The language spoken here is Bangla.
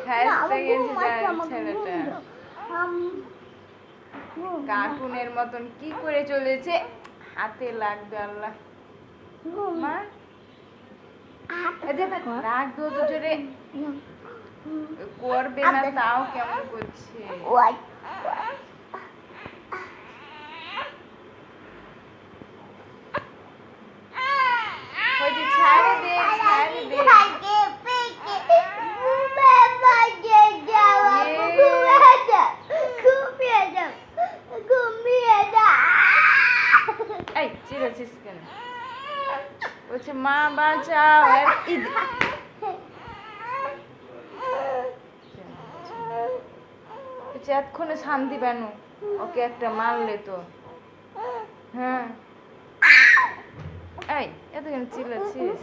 খাইতে গেছে ছেলেটা কার্টুনের মতন কি করে চলেছে হাতে লাগবে আল্লাহ মা রাগ দো তো জোরে করবে না তাও কেমন করছে ছাড়ে দে এই চিড়েছিস কেন বলছে মা বাঁচাও এতক্ষণে শান্তি পেন ওকে একটা মারলে তো হ্যাঁ এই এত কেন চিল্লাচ্ছিস